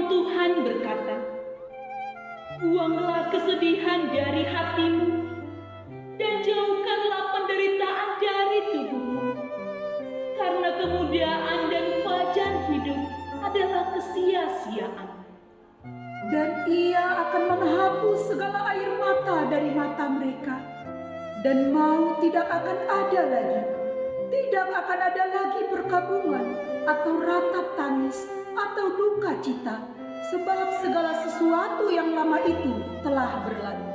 Tuhan berkata, "Buanglah kesedihan dari hatimu, dan jauhkanlah penderitaan dari tubuhmu, karena kemudahan dan fajar hidup adalah kesia-siaan." Dan ia akan menghapus segala air mata dari mata mereka, dan maut tidak akan ada lagi. Tidak akan ada lagi perkabungan, atau ratap tangis, atau duka cita, sebab segala sesuatu yang lama itu telah berlalu.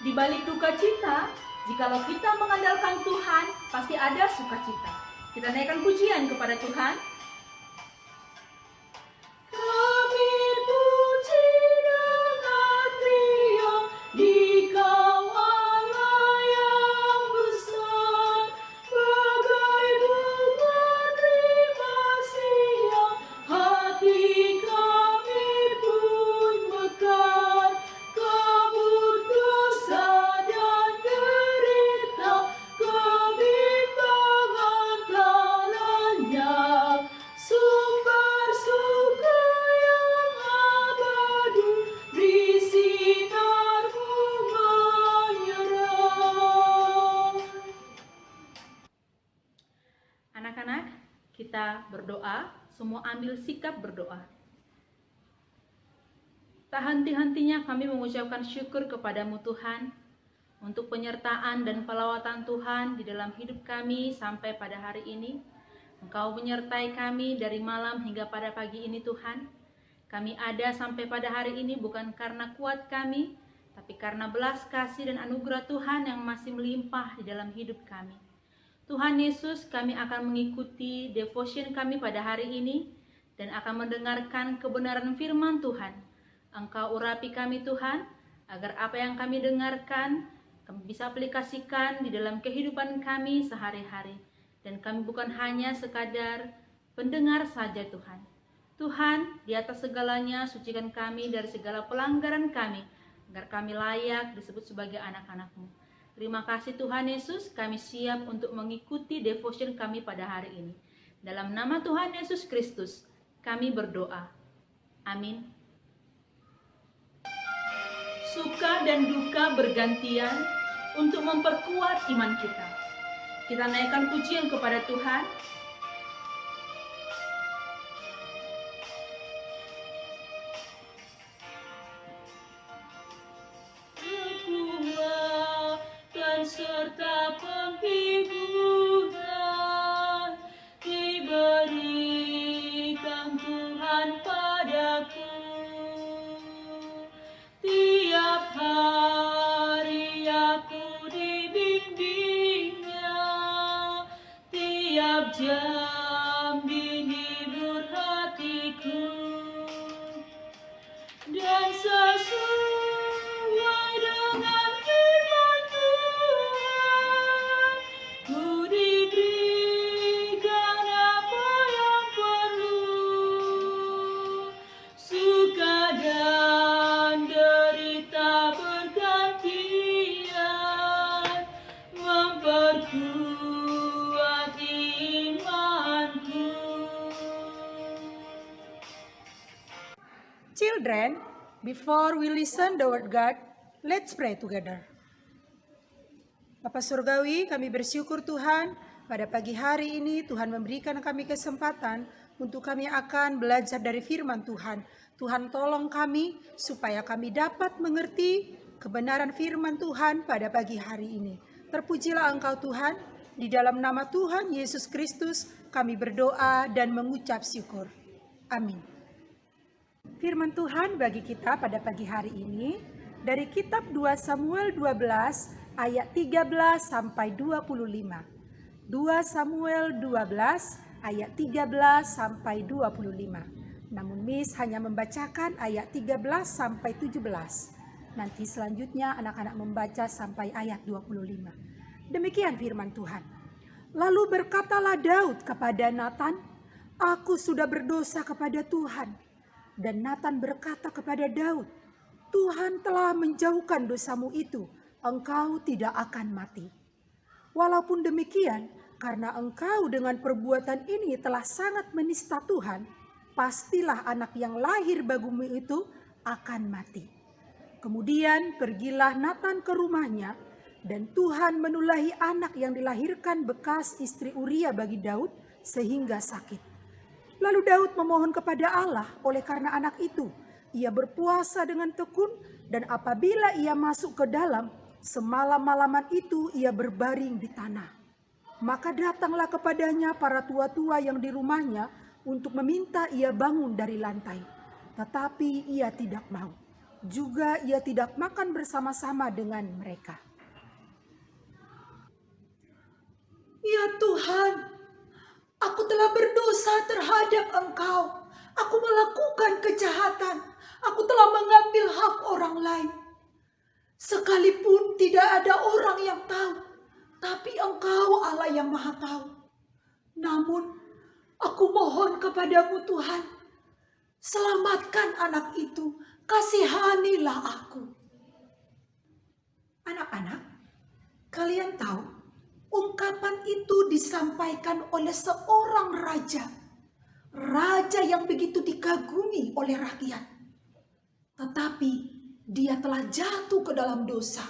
Di balik duka cita, jikalau kita mengandalkan Tuhan, pasti ada sukacita. Kita naikkan pujian kepada Tuhan. Kami puji dengan riang di kawangan yang besar, bagai bunga terima siang, hati kami pun mekar. Kabut dosa dan derita, kebimbangan telah lenyap, sumber suka yang abadi di sinar-Mu menyerap. Anak-anak, kita berdoa, semua ambil sikap berdoa. Tak henti-hentinya kami mengucapkan syukur kepadamu Tuhan, untuk penyertaan dan pelawatan Tuhan di dalam hidup kami sampai pada hari ini. Engkau menyertai kami dari malam hingga pada pagi ini Tuhan. Kami ada sampai pada hari ini bukan karena kuat kami, tapi karena belas kasih dan anugerah Tuhan yang masih melimpah di dalam hidup kami. Tuhan Yesus, kami akan mengikuti devotion kami pada hari ini dan akan mendengarkan kebenaran firman Tuhan. Engkau urapi kami Tuhan, agar apa yang kami dengarkan, kami bisa aplikasikan di dalam kehidupan kami sehari-hari. Dan kami bukan hanya sekadar pendengar saja Tuhan. Tuhan, di atas segalanya, sucikan kami dari segala pelanggaran kami, agar kami layak disebut sebagai anak-anak-Mu. Terima kasih Tuhan Yesus, kami siap untuk mengikuti devotion kami pada hari ini. Dalam nama Tuhan Yesus Kristus, kami berdoa. Amin. Suka dan duka bergantian untuk memperkuat iman kita. Kita naikkan pujian kepada Tuhan. Kekuatan serta penghiburan diberikan Tuhan padaku. Tiap hari aku dibimbingnya, tiap jam dihibur hatiku, dan sesuai dengan firman Tuhan, ku diberikan apa yang perlu, suka dan derita bergantian, memperkuat imanku. Children, before we listen the word God, let's pray together. Bapa Surgawi, kami bersyukur Tuhan, pada pagi hari ini Tuhan memberikan kami kesempatan untuk kami akan belajar dari firman Tuhan. Tuhan tolong kami supaya kami dapat mengerti kebenaran firman Tuhan pada pagi hari ini. Terpujilah Engkau Tuhan, di dalam nama Tuhan Yesus Kristus kami berdoa dan mengucap syukur. Amin. Firman Tuhan bagi kita pada pagi hari ini dari kitab 2 Samuel 12 ayat 13 sampai 25. 2 Samuel 12 ayat 13 sampai 25. Namun Miss hanya membacakan ayat 13 sampai 17. Nanti selanjutnya anak-anak membaca sampai ayat 25. Demikian firman Tuhan. Lalu berkatalah Daud kepada Natan, "Aku sudah berdosa kepada Tuhan." Dan Natan berkata kepada Daud, "Tuhan telah menjauhkan dosamu itu, engkau tidak akan mati. Walaupun demikian, Karena engkau dengan perbuatan ini telah sangat menista Tuhan, pastilah anak yang lahir bagimu itu akan mati. Kemudian pergilah Natan ke rumahnya, dan Tuhan menulahi anak yang dilahirkan bekas istri Uria bagi Daud sehingga sakit. Lalu Daud memohon kepada Allah oleh karena anak itu. Ia berpuasa dengan tekun, dan apabila ia masuk ke dalam, semalam-malaman itu ia berbaring di tanah. Maka datanglah kepadanya para tua-tua yang di rumahnya untuk meminta ia bangun dari lantai. Tetapi ia tidak mau. Juga ia tidak makan bersama-sama dengan mereka. Ya Tuhan, aku telah berdosa terhadap Engkau. Aku melakukan kejahatan. Aku telah mengambil hak orang lain. Sekalipun tidak ada orang yang tahu, tapi Engkau Allah yang Maha Tahu. Namun, aku mohon kepadamu Tuhan, selamatkan anak itu, kasihanilah aku. Anak-anak, kalian tahu, ungkapan itu disampaikan oleh seorang raja. Raja yang begitu dikagumi oleh rakyat. Tetapi dia telah jatuh ke dalam dosa.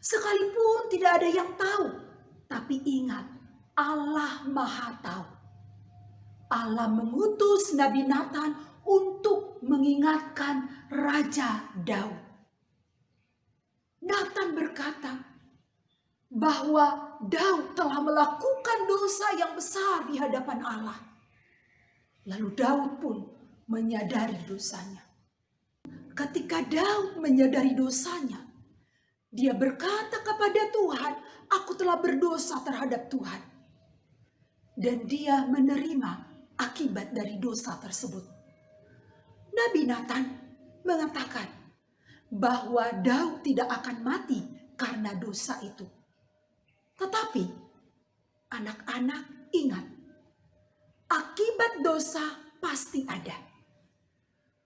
Sekalipun tidak ada yang tahu. Tapi ingat, Allah Maha Tahu. Allah mengutus Nabi Natan untuk mengingatkan Raja Daud. Natan berkata bahwa Daud telah melakukan dosa yang besar di hadapan Allah. Lalu Daud pun menyadari dosanya. Ketika Daud menyadari dosanya, dia berkata kepada Tuhan, aku telah berdosa terhadap Tuhan. Dan dia menerima akibat dari dosa tersebut. Nabi Natan mengatakan bahwa Daud tidak akan mati karena dosa itu. Tetapi anak-anak ingat, akibat dosa pasti ada.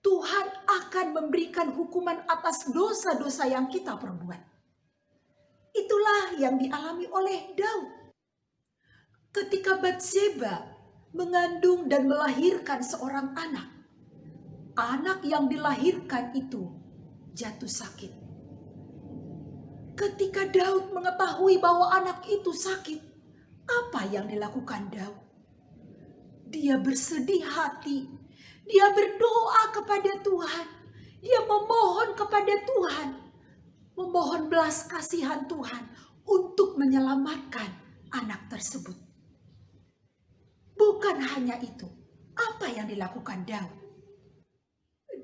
Tuhan akan memberikan hukuman atas dosa-dosa yang kita perbuat. Itulah yang dialami oleh Daud. Ketika Batseba mengandung dan melahirkan seorang anak, anak yang dilahirkan itu jatuh sakit. Ketika Daud mengetahui bahwa anak itu sakit, apa yang dilakukan Daud? Dia bersedih hati. Dia berdoa kepada Tuhan. Dia memohon kepada Tuhan. Memohon belas kasihan Tuhan untuk menyelamatkan anak tersebut. Bukan hanya itu. Apa yang dilakukan Daud?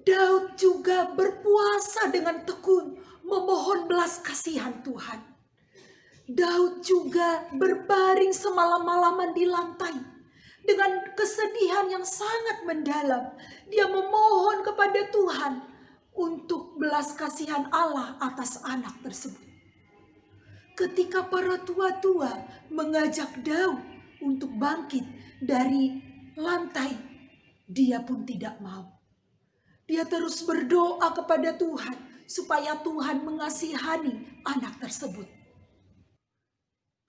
Daud juga berpuasa dengan tekun. Memohon belas kasihan Tuhan. Daud juga berbaring semalam-malaman di lantai. Dengan kesedihan yang sangat mendalam, dia memohon kepada Tuhan untuk belas kasihan Allah atas anak tersebut. Ketika para tua-tua mengajak Daud untuk bangkit dari lantai, dia pun tidak mau. Dia terus berdoa kepada Tuhan supaya Tuhan mengasihani anak tersebut.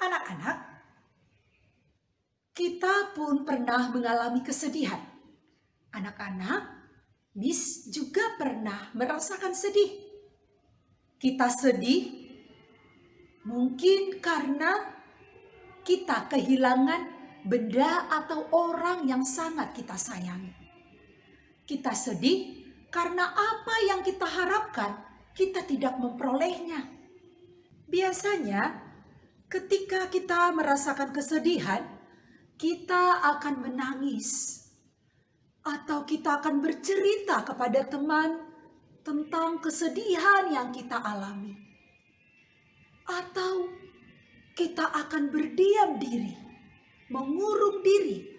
Anak-anak, kita pun pernah mengalami kesedihan. Anak-anak, Miss juga pernah merasakan sedih. Kita sedih mungkin karena kita kehilangan benda atau orang yang sangat kita sayangi. Kita sedih karena apa yang kita harapkan kita tidak memperolehnya. Biasanya ketika kita merasakan kesedihan, kita akan menangis atau kita akan bercerita kepada teman tentang kesedihan yang kita alami. Atau kita akan berdiam diri, mengurung diri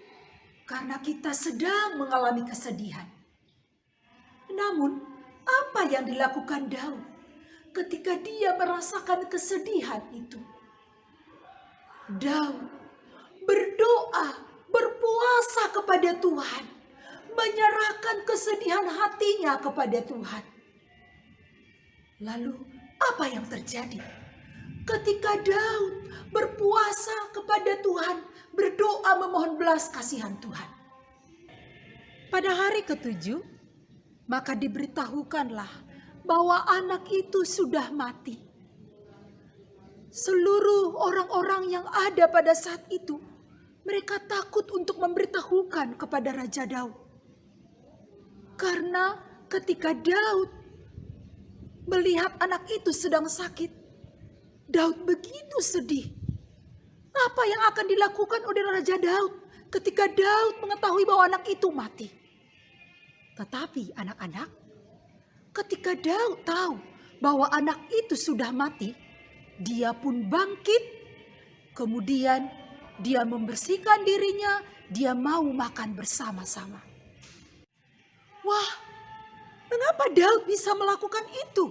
karena kita sedang mengalami kesedihan. Namun, apa yang dilakukan Daud ketika dia merasakan kesedihan itu? Daud berdoa, berpuasa kepada Tuhan, menyerahkan kesedihan hatinya kepada Tuhan. Lalu apa yang terjadi? Ketika Daud berpuasa kepada Tuhan, berdoa memohon belas kasihan Tuhan. Pada hari ke-7, maka diberitahukanlah bahwa anak itu sudah mati. Seluruh orang-orang yang ada pada saat itu, mereka takut untuk memberitahukan kepada Raja Daud. Karena ketika Daud melihat anak itu sedang sakit, Daud begitu sedih. Apa yang akan dilakukan oleh Raja Daud ketika Daud mengetahui bahwa anak itu mati? Tetapi anak-anak, ketika Daud tahu bahwa anak itu sudah mati, dia pun bangkit. Kemudian dia membersihkan dirinya, dia mau makan bersama-sama. Wah, mengapa Daud bisa melakukan itu?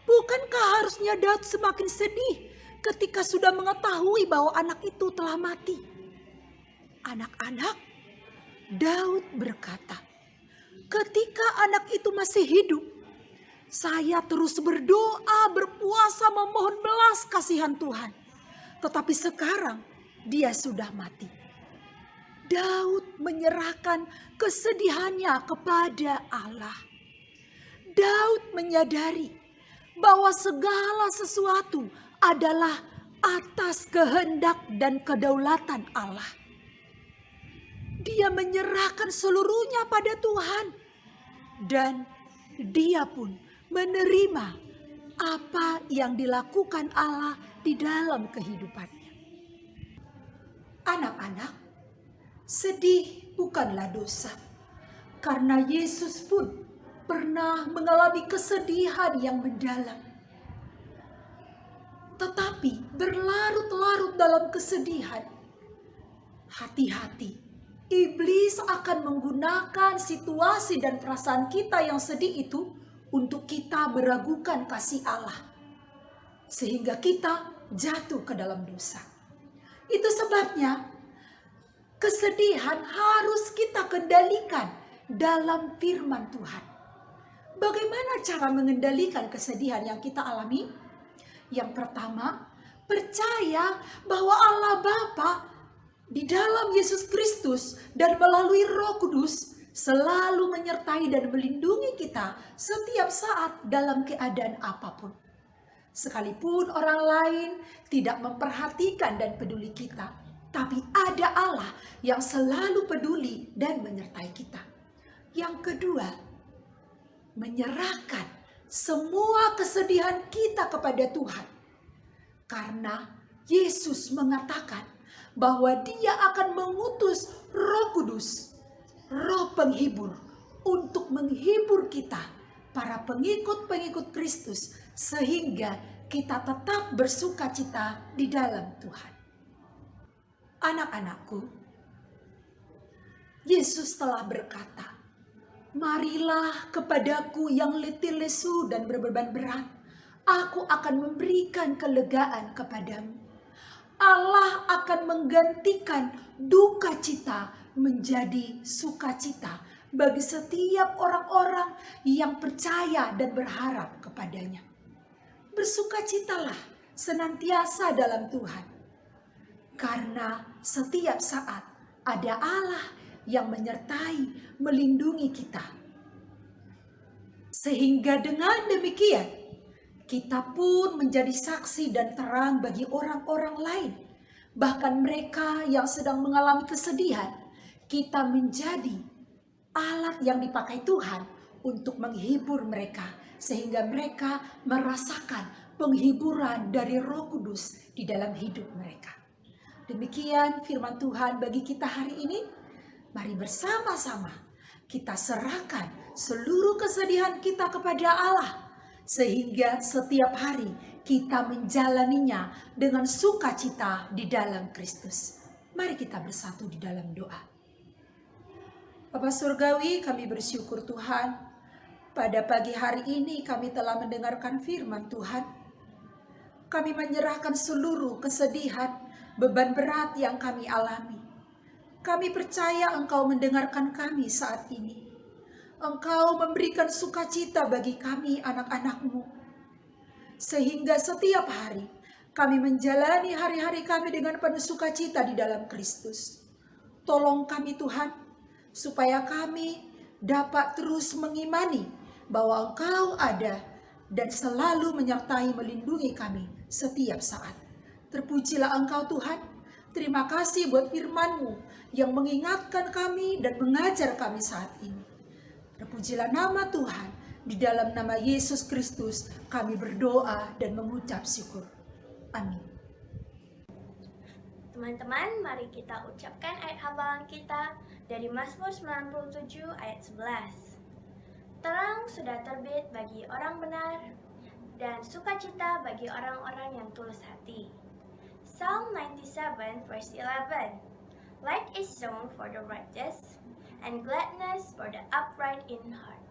Bukankah harusnya Daud semakin sedih ketika sudah mengetahui bahwa anak itu telah mati? Anak-anak, Daud berkata, ketika anak itu masih hidup, saya terus berdoa, berpuasa, memohon belas kasihan Tuhan. Tetapi sekarang dia sudah mati. Daud menyerahkan kesedihannya kepada Allah. Daud menyadari bahwa segala sesuatu adalah atas kehendak dan kedaulatan Allah. Dia menyerahkan seluruhnya pada Tuhan. Dan dia pun menerima apa yang dilakukan Allah di dalam kehidupannya. Anak-anak, sedih bukanlah dosa. Karena Yesus pun pernah mengalami kesedihan yang mendalam. Tetapi berlarut-larut dalam kesedihan, hati-hati, iblis akan menggunakan situasi dan perasaan kita yang sedih itu untuk kita meragukan kasih Allah, sehingga kita jatuh ke dalam dosa. Itu sebabnya kesedihan harus kita kendalikan dalam firman Tuhan. Bagaimana cara mengendalikan kesedihan yang kita alami? Yang pertama, percaya bahwa Allah Bapa di dalam Yesus Kristus dan melalui Roh Kudus selalu menyertai dan melindungi kita setiap saat dalam keadaan apapun. Sekalipun orang lain tidak memperhatikan dan peduli kita, tapi ada Allah yang selalu peduli dan menyertai kita. Yang kedua, menyerahkan semua kesedihan kita kepada Tuhan. Karena Yesus mengatakan bahwa Dia akan mengutus Roh Kudus, Roh penghibur, untuk menghibur kita, para pengikut-pengikut Kristus, sehingga kita tetap bersukacita di dalam Tuhan. Anak-anakku, Yesus telah berkata, marilah kepadaku yang letih lesu dan berbeban berat, aku akan memberikan kelegaan kepadamu. Allah akan menggantikan duka cita menjadi sukacita bagi setiap orang-orang yang percaya dan berharap kepadanya. Bersukacitalah senantiasa dalam Tuhan, karena setiap saat ada Allah yang menyertai, melindungi kita. Sehingga dengan demikian, kita pun menjadi saksi dan terang bagi orang-orang lain. Bahkan mereka yang sedang mengalami kesedihan, kita menjadi alat yang dipakai Tuhan untuk menghibur mereka. Sehingga mereka merasakan penghiburan dari Roh Kudus di dalam hidup mereka. Demikian firman Tuhan bagi kita hari ini. Mari bersama-sama kita serahkan seluruh kesedihan kita kepada Allah, sehingga setiap hari kita menjalaninya dengan sukacita di dalam Kristus. Mari kita bersatu di dalam doa. Bapa Surgawi, kami bersyukur Tuhan, pada pagi hari ini kami telah mendengarkan firman Tuhan. Kami menyerahkan seluruh kesedihan, beban berat yang kami alami. Kami percaya Engkau mendengarkan kami saat ini. Engkau memberikan sukacita bagi kami anak-anak-Mu. Sehingga setiap hari Kami menjalani hari-hari kami dengan penuh sukacita di dalam Kristus. Tolong kami Tuhan, supaya kami dapat terus mengimani bahwa Engkau ada dan selalu menyertai melindungi kami setiap saat. Terpujilah Engkau Tuhan. Terima kasih buat firman-Mu yang mengingatkan kami dan mengajar kami saat ini. Terpujilah nama Tuhan. Di dalam nama Yesus Kristus kami berdoa dan mengucap syukur. Amin. Teman-teman, mari kita ucapkan ayat hafalan kita dari Mazmur 97 ayat 11. Terang sudah terbit bagi orang benar dan sukacita bagi orang-orang yang tulus hati. Psalm 97 verse 11. Light is sown for the righteous and gladness for the upright in heart.